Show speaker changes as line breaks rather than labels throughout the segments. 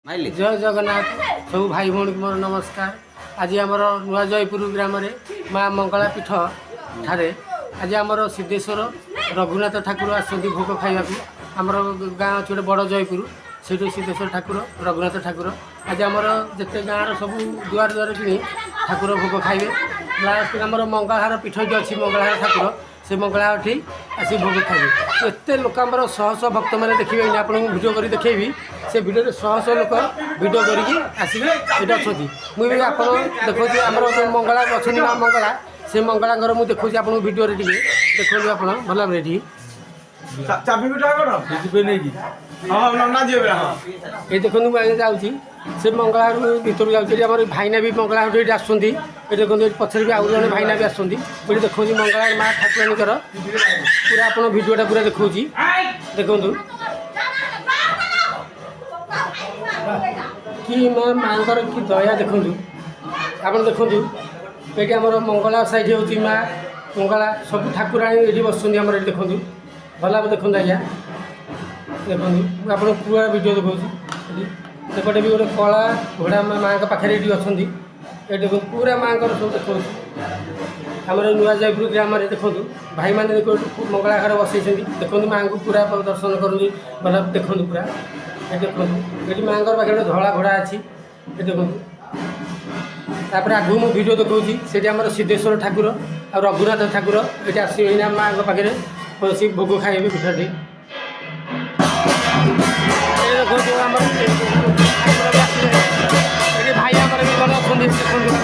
जय जगन्नाथ सब भाई भौणी मोर नमस्कार। आज आमर नुआ जयपुर ग्राम माँ मंगला पीठ ठारे आज आमर सिद्धेश्वर रघुनाथ ठाकुर आसती भोग खाइबा आमर गाँ अच्छे गोटे बड़ जयपुर से सिद्धेश्वर ठाकुर रघुनाथ ठाकुर आज आमर जिते गाँव सब दुआर दुआर कि ठाकुर भोग खाइबे। लास्ट आमर मंगलहार पीठ जो अच्छी मंगलहार ठाकुर से मंगलहार आसी भोग खाइबे। एत लोक आमर शह शह भक्त मैंने देखिए आपको भिडियो कर देखी से भिडियो शह शह लोक भिडियो करके आसवे ये अच्छा मुझे आप देखो आमर मंगला अच्छे माँ मंगला से मंगला मुझे देखो आपको भिडियो देखो आप भल भाव ये देखो मुझे जाऊँगी से मंगला भर जाऊँगी भाईना भी मंगला ये आसुँच देखो पचर भी आउ जन भाईना भी आसुँच ये देखो मंगला माँ ठाकुराणीकर पूरा आप भिडियोटा पूरा देखा देखु कि माँ कि दया देखु आप देखु ये आम मंगला साइड हूँ माँ मंगला सब ठाकुराणी ये बस देखु भल भाव देखते आज्ञा देखो आप पूरा भिडियो देखा सेपटे भी गोटे कला घोड़ा माँ पाखे ये अच्छा ये देखो पूरा माँ सब देखा आम नुआ जयपुर ग्राम में देखो भाई मैंने मंगला घर बसई देखो माँ को पूरा दर्शन कर भल देखो पूरा ये देखो ये माँ पाखे गोटे धला घोड़ा अच्छी ये देखो तापर आगू मु भिडियो देखी से आम सिद्धेश्वर ठाकुर आ रघुनाथ ठाकुर ये आसना माँ पाखे बस भोग खाइबे पिठाटी देखो आम भाई आम भी भल अच्छे भक्त ठाकुर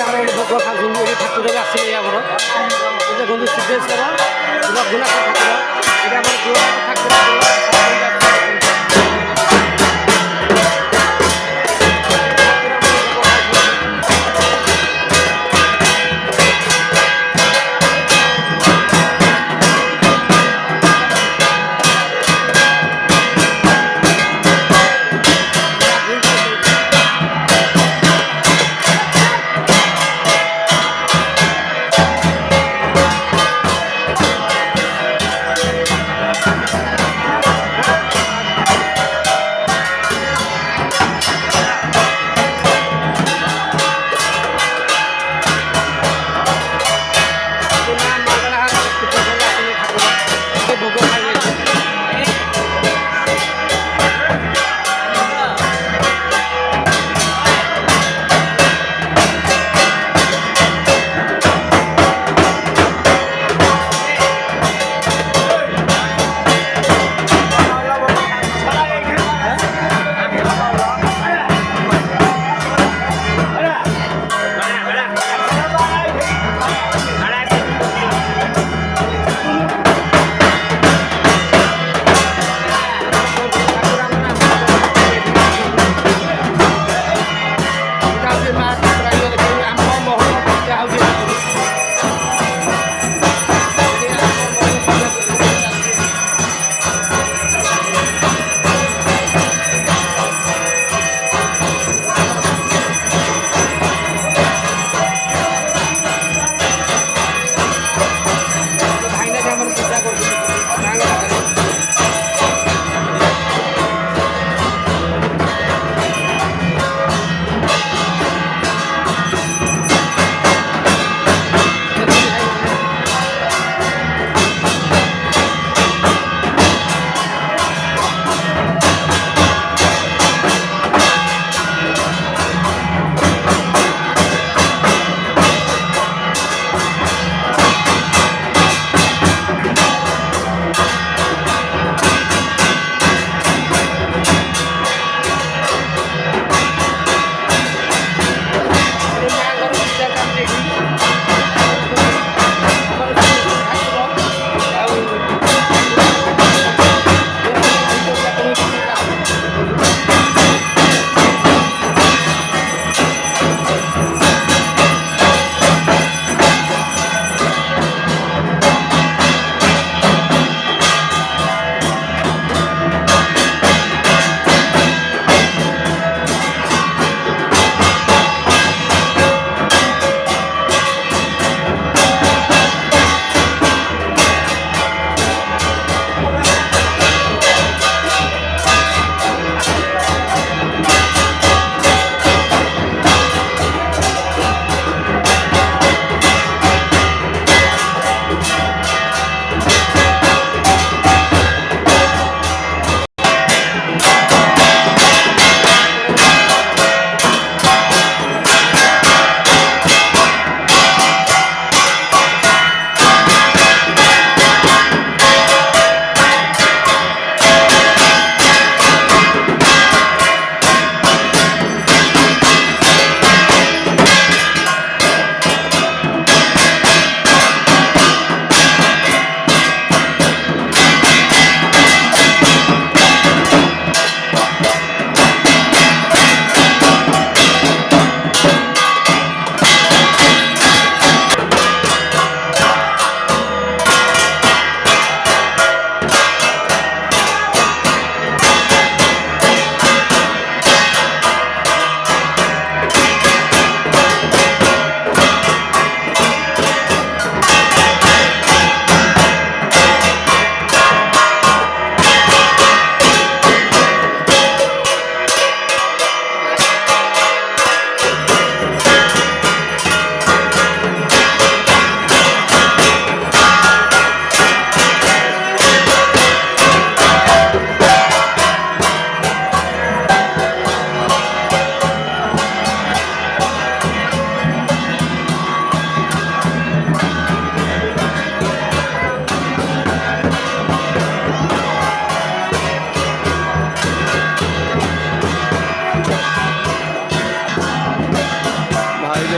आम भोग खाऊँ ठाकुर आसले आमर देखो सिद्धेश्वर रघुनाथ ठाकुर ये ठाकुर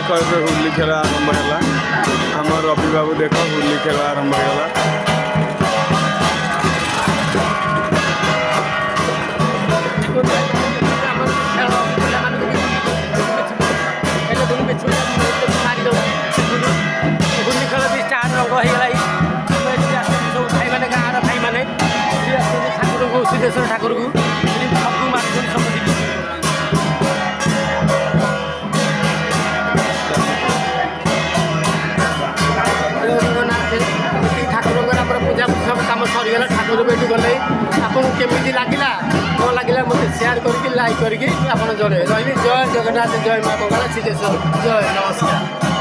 देख ए होली खेल आरंभ है आम रवि बाबू देख होली खेल आरंभ होगा
होली खेल भी स्टार्ट रंग होगा सब भाई मैंने गाँव भाई मैंने ठाकुर को सिद्धेश्वर ठाकुर को सबको मार्ग सब ठाकुर पूजा सब कम सरीगला ठाकुर बैठी गले आपको केमी लगे कौन लगे मतलब सेयार करके लाइक करके आप जन रही जय जगन्नाथ जय माँ मंगला सिद्धेश्वर जय नमस्कार।